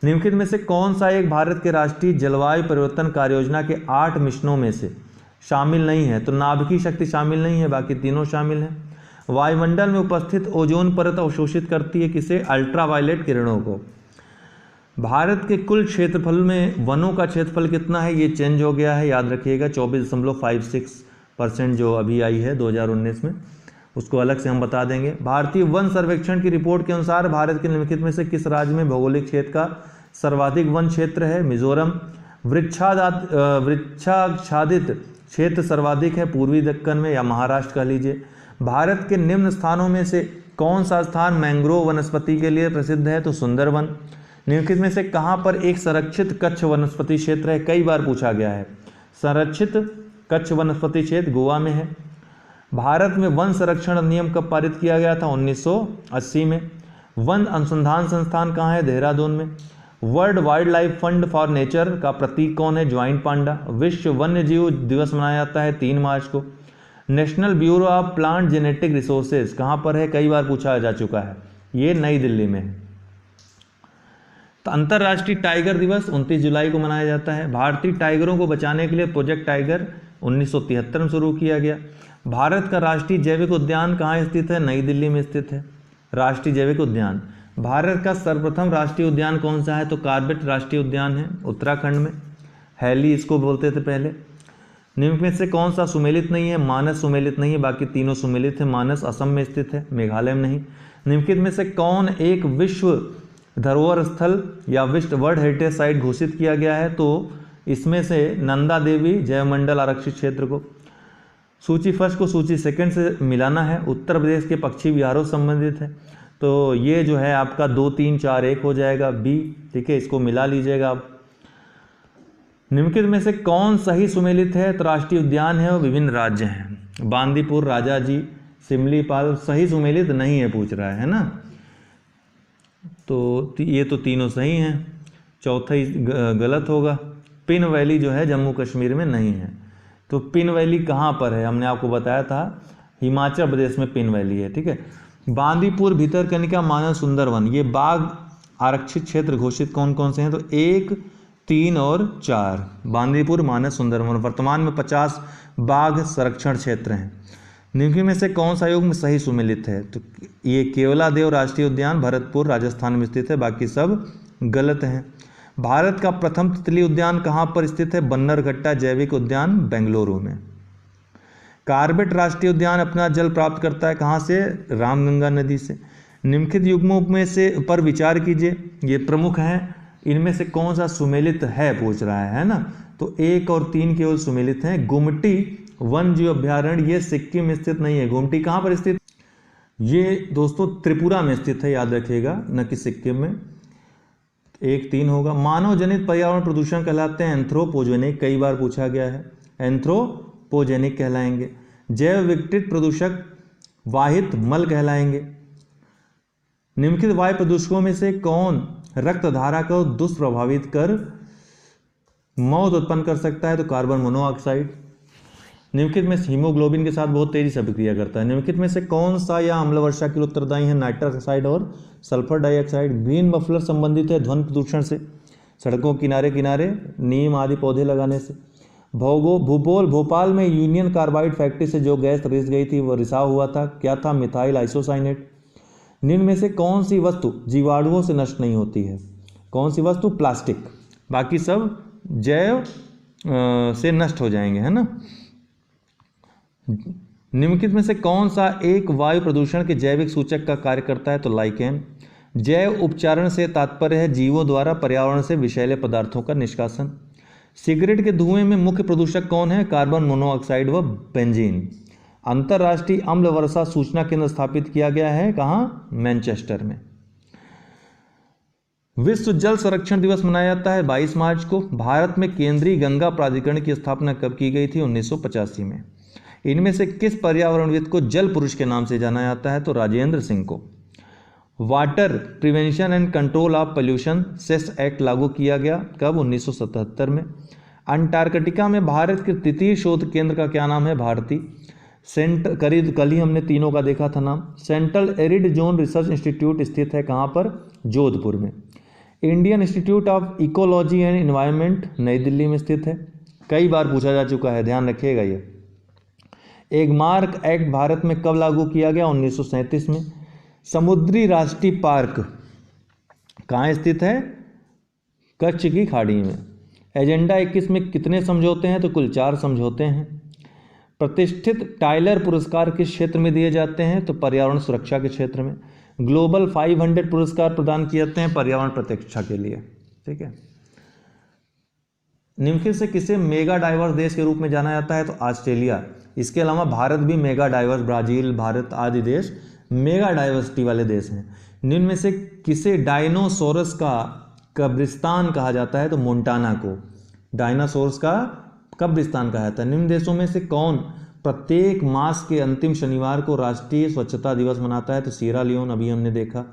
निम्नलिखित में से कौन सा एक भारत के राष्ट्रीय जलवायु परिवर्तन कार्य योजना के 8 मिशनों में से शामिल नहीं है? तो नाभिकीय शक्ति शामिल नहीं है, बाकी तीनों शामिल हैं। वायुमंडल में उपस्थित ओजोन परत अवशोषित करती है किसे? अल्ट्रावायलेट किरणों को। भारत के कुल क्षेत्रफल में वनों का क्षेत्रफल कितना है? ये चेंज हो गया है, याद रखिएगा 24.56% जो अभी आई है 2019 में, उसको अलग से हम बता देंगे। भारतीय वन सर्वेक्षण की रिपोर्ट के अनुसार भारत के निम्नलिखित में से किस राज्य में भौगोलिक क्षेत्र का सर्वाधिक वन क्षेत्र है? मिजोरम। वृक्षाच्छादित क्षेत्र सर्वाधिक है पूर्वी दक्कन में या महाराष्ट्र कह लीजिए। भारत के निम्न स्थानों में से कौन सा स्थान मैंग्रोव वनस्पति के लिए प्रसिद्ध है? तो सुंदरवन। निम्नलिखित में से कहाँ पर एक संरक्षित कच्छ वनस्पति क्षेत्र है? कई बार पूछा गया है। संरक्षित कच्छ वनस्पति क्षेत्र गोवा में है। भारत में वन संरक्षण अधिनियम कब पारित किया गया था? 1980 में। वन अनुसंधान संस्थान कहाँ है? देहरादून में। World wild life fund for nature का प्रतीक कौन है? ज्वाइंट पांडा। विश्व वन्य जीव दिवस मनाया जाता है 3 मार्च को। National bureau of plant genetic resources कहाँ पर है? कई बार पूछा जा चुका है, ये नई दिल्ली में है। तो अंतर्राष्ट्रीय टाइगर दिवस 29 जुलाई को मनाया जाता है। भारतीय टाइगरों को बचाने के लिए प्रोजेक्ट टाइगर 1973 में शुरू किया गया। भारत का राष्ट्रीय जैविक उद्यान कहाँ स्थित है? नई दिल्ली में स्थित है राष्ट्रीय जैविक उद्यान। भारत का सर्वप्रथम राष्ट्रीय उद्यान कौन सा है? तो कार्बेट राष्ट्रीय उद्यान है उत्तराखंड में, हैली इसको बोलते थे पहले। निम्न में से कौन सा सुमेलित नहीं है? मानस सुमेलित नहीं है, बाकी तीनों सुमेलित है। मानस असम में स्थित है, मेघालय में नहीं। निम्नलिखित में से कौन एक विश्व धरोहर स्थल या विश्व वर्ल्ड हेरिटेज साइट घोषित किया गया है? तो इसमें से नंदा देवी जैवमंडल आरक्षित क्षेत्र को। सूची फर्स्ट को सूची सेकंड से मिलाना है। उत्तर प्रदेश के पक्षी विहारों से संबंधित है, तो ये जो है आपका 2, 3, 4, 1 हो जाएगा बी। ठीक है, इसको मिला लीजिएगा आप। निम्नलिखित में से कौन सही सुमेलित है? तो राष्ट्रीय उद्यान है और विभिन्न राज्य हैं। बांदीपुर, राजाजी, सिमलीपाल सही सुमेलित नहीं है पूछ रहा है ना। तो ये तो तीनों सही हैं, चौथा ही गलत होगा। पिन वैली जो है जम्मू कश्मीर में नहीं है। तो पिन वैली कहाँ पर है, हमने आपको बताया था हिमाचल प्रदेश में पिन वैली है। ठीक है। बांदीपुर, भितरकनिका, मानस, सुंदरवन, ये बाघ आरक्षित क्षेत्र घोषित कौन कौन से हैं, तो 1, 3 और 4। बांदीपुर, मानस, सुंदरवन। वर्तमान में 50 बाघ संरक्षण क्षेत्र हैं। निम्न में से कौन सा युग्म सही सुमेलित है, तो ये केवलादेव राष्ट्रीय उद्यान भरतपुर राजस्थान में स्थित है, बाकी सब गलत हैं। भारत का प्रथम तितली उद्यान कहाँ पर स्थित है, बन्नरघट्टा जैविक उद्यान बेंगलुरु में। कार्बेट राष्ट्रीय उद्यान अपना जल प्राप्त करता है कहाँ से, रामगंगा नदी से। निम्नलिखित युग्मों में से पर विचार कीजिए, ये प्रमुख हैं, इनमें से कौन सा सुमेलित है पूछ रहा है ना। तो 1 और 3 केवल सुमेलित हैं। गुमटी वन जीव अभ्यारण्य ये सिक्किम में स्थित नहीं है। गुमटी कहाँ पर स्थित, ये दोस्तों त्रिपुरा में स्थित है, याद रखिएगा, न कि सिक्किम में। 1, 3 होगा। मानव जनित पर्यावरण प्रदूषण कहलाते हैं एंथ्रोपोजेनिक, कई बार पूछा गया है, एंथ्रोपोजेनिक कहलाएंगे। जैव विघटित प्रदूषक वाहित मल कहलाएंगे। निम्नलिखित वायु प्रदूषकों में से कौन रक्त धारा को दुष्प्रभावित कर मौत उत्पन्न कर सकता है, तो कार्बन मोनोऑक्साइड। निम्नलिखित में हीमोग्लोबिन के साथ बहुत तेजी से अभिक्रिया करता है। निम्नलिखित में से कौन सा या अम्ल वर्षा के लिए उत्तरदायी है, नाइट्रस ऑक्साइड और सल्फर डाइऑक्साइड। ग्रीन मफलर संबंधित है ध्वनि प्रदूषण से, सड़कों किनारे किनारे नीम आदि पौधे लगाने से। भूगोल, भोपाल में यूनियन कार्बाइड फैक्ट्री से जो गैस रिस गई थी वह रिसाव हुआ था, क्या था, मिथाइल आइसोसाइनेट। निम्न में से कौन सी वस्तु जीवाणुओं से नष्ट नहीं होती है, कौन सी वस्तु, प्लास्टिक, बाकी सब जैव से नष्ट हो जाएंगे, है ना। निम्नलिखित में से कौन सा एक वायु प्रदूषण के जैविक सूचक का कार्य करता है, तो लाइकेन। जैव उपचारण से तात्पर्य है जीवों द्वारा पर्यावरण से विषैले पदार्थों का निष्कासन। सिगरेट के धुएं में मुख्य प्रदूषक कौन है, कार्बन मोनोऑक्साइड व बेंजीन। अंतर्राष्ट्रीय अम्ल वर्षा सूचना केंद्र स्थापित किया गया है कहाँ, मैनचेस्टर में। विश्व जल संरक्षण दिवस मनाया जाता है 22 मार्च को। भारत में केंद्रीय गंगा प्राधिकरण की स्थापना कब की गई थी, 1985 में। इनमें से किस पर्यावरणविद को जल पुरुष के नाम से जाना जाता है, तो राजेंद्र सिंह को। Water prevention and control of pollution cess act लागू किया गया कब, 1977 में। अंटार्कटिका में भारत के तृतीय शोध केंद्र का क्या नाम है, भारती। कल ही हमने तीनों का देखा था नाम। Central arid zone research institute स्थित है कहाँ पर, जोधपुर में। Indian institute of ecology and environment नई दिल्ली में स्थित है, कई बार पूछा जा चुका है, ध्यान रखिएगा ये। एगमार्क एक्ट भारत में कब लागू किया गया, 1937 में। समुद्री राष्ट्रीय पार्क कहाँ स्थित है, कच्छ की खाड़ी में। एजेंडा 21 में कितने समझौते हैं, तो कुल 4 समझौते हैं। प्रतिष्ठित टाइलर पुरस्कार किस क्षेत्र में दिए जाते हैं, तो पर्यावरण सुरक्षा के क्षेत्र में। ग्लोबल 500 पुरस्कार प्रदान किए जाते हैं पर्यावरण प्रतिरक्षा के लिए। ठीक है। निम्नलिखित से किसे मेगा डाइवर्स देश के रूप में जाना जाता है, तो ऑस्ट्रेलिया। इसके अलावा भारत भी मेगा डाइवर्स, ब्राजील, भारत आदि देश मेगा डाइवर्सिटी वाले देश हैं। निम्न में से किसे डायनासोरस का कब्रिस्तान कहा जाता है, तो मोंटाना को डायनासोरस का कब्रिस्तान कहा जाता है। निम्न देशों में से कौन प्रत्येक मास के अंतिम शनिवार को राष्ट्रीय स्वच्छता दिवस मनाता है, तो सीरा लियोन, अभी हमने देखा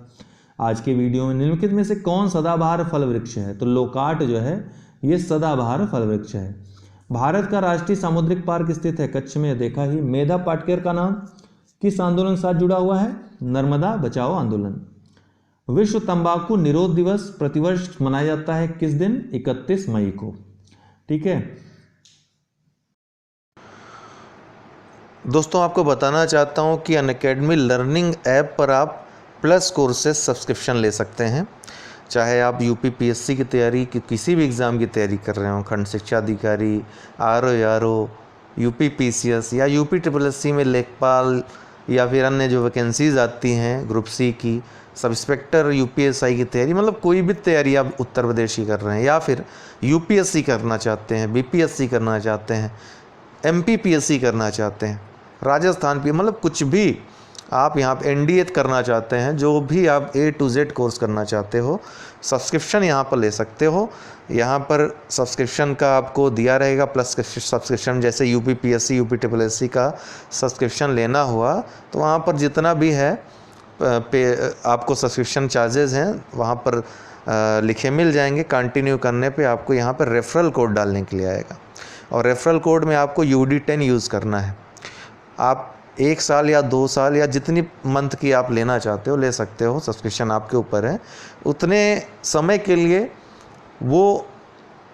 आज के वीडियो में। निम्नलिखित में से कौन सदाबहार फल वृक्ष है, तो लोकाट जो है ये सदाबहार फल वृक्ष है। भारत का राष्ट्रीय सामुद्रिक पार्क स्थित है कच्छ में, देखा ही। मेधा पाटकर का नाम किस आंदोलन के साथ जुड़ा हुआ है, नर्मदा बचाओ आंदोलन। विश्व तंबाकू निरोध दिवस प्रतिवर्ष मनाया जाता है किस दिन, 31 मई को। ठीक है दोस्तों, आपको बताना चाहता हूं कि अनअकैडमी लर्निंग ऐप पर आप प्लस कोर्सेज सब्सक्रिप्शन ले सकते हैं। चाहे आप यूपी पीएससी की तैयारी की किसी भी एग्ज़ाम की तैयारी कर रहे हो, खंड शिक्षा अधिकारी, आरओ, यूपी पीसीएस या यूपी ट्रिपल में लेखपाल या फिर अन्य जो वैकेंसीज़ आती हैं ग्रुप सी की, सब इंस्पेक्टर यूपीएसआई की तैयारी, मतलब कोई भी तैयारी आप उत्तर प्रदेश की कर रहे हैं या फिर यूपीएससी करना चाहते हैं, बीपीएससी करना चाहते हैं, एमपीपीएससी करना चाहते हैं, राजस्थान भी, मतलब कुछ भी आप यहाँ पे एनडीए करना चाहते हैं, जो भी आप A to Z कोर्स करना चाहते हो, सब्सक्रिप्शन यहाँ पर ले सकते हो। यहाँ पर सब्सक्रिप्शन का आपको दिया रहेगा प्लस सब्सक्रिप्शन, जैसे UP PSC, UP triple SC का सब्सक्रिप्शन लेना हुआ तो वहाँ पर जितना भी है आपको सब्सक्रिप्शन चार्जेस हैं वहाँ पर लिखे मिल जाएंगे। कंटिन्यू करने पे आपको यहाँ पर रेफरल कोड डालने के लिए आएगा, और रेफरल कोड में आपको UD10 यूज़ करना है। आप 1 साल या 2 साल या जितनी मंथ की आप लेना चाहते हो ले सकते हो, सब्सक्रिप्शन आपके ऊपर है। उतने समय के लिए वो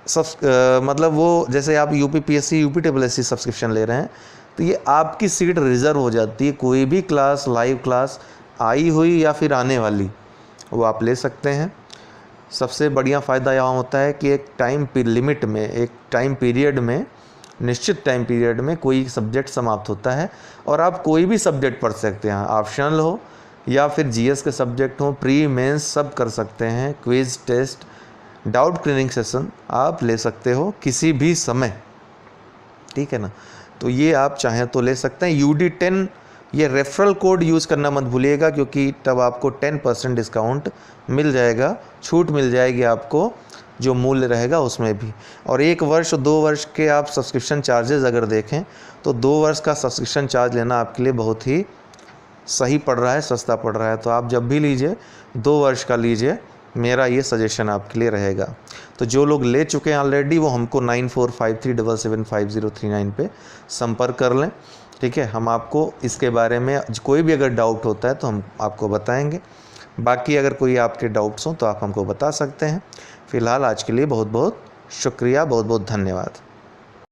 मतलब वो जैसे आप UPPSC UPSSC सब्सक्रिप्शन ले रहे हैं तो ये आपकी सीट रिज़र्व हो जाती है। कोई भी क्लास, लाइव क्लास आई हुई या फिर आने वाली, वो आप ले सकते हैं। सबसे बढ़िया फ़ायदा यहाँ होता है कि एक टाइम लिमिट में, एक टाइम पीरियड में, निश्चित टाइम पीरियड में कोई सब्जेक्ट समाप्त होता है और आप कोई भी सब्जेक्ट पढ़ सकते हैं। ऑप्शनल हो या फिर GS के सब्जेक्ट हो, प्री मेंस सब कर सकते हैं। Quiz, test, doubt clearing session आप ले सकते हो किसी भी समय, ठीक है ना। तो ये आप चाहें तो ले सकते हैं। UD10 ये रेफरल कोड यूज़ करना मत भूलिएगा, क्योंकि तब आपको 10% डिस्काउंट मिल जाएगा, छूट मिल जाएगी आपको जो मूल्य रहेगा उसमें भी। और 1 वर्ष 2 वर्ष के आप सब्सक्रिप्शन चार्जेस अगर देखें तो 2 वर्ष का सब्सक्रिप्शन चार्ज लेना आपके लिए बहुत ही सही पड़ रहा है, सस्ता पड़ रहा है। तो आप जब भी लीजिए 2 वर्ष का लीजिए, मेरा ये सजेशन आपके लिए रहेगा। तो जो लोग ले चुके हैं ऑलरेडी वो हमको 9453775039 पे संपर्क कर लें, ठीक है। हम आपको इसके बारे में कोई भी अगर डाउट होता है तो हम आपको बताएंगे। बाकी अगर कोई आपके डाउट्स हों तो आप हमको बता सकते हैं। फ़िलहाल आज के लिए बहुत बहुत शुक्रिया, बहुत बहुत धन्यवाद।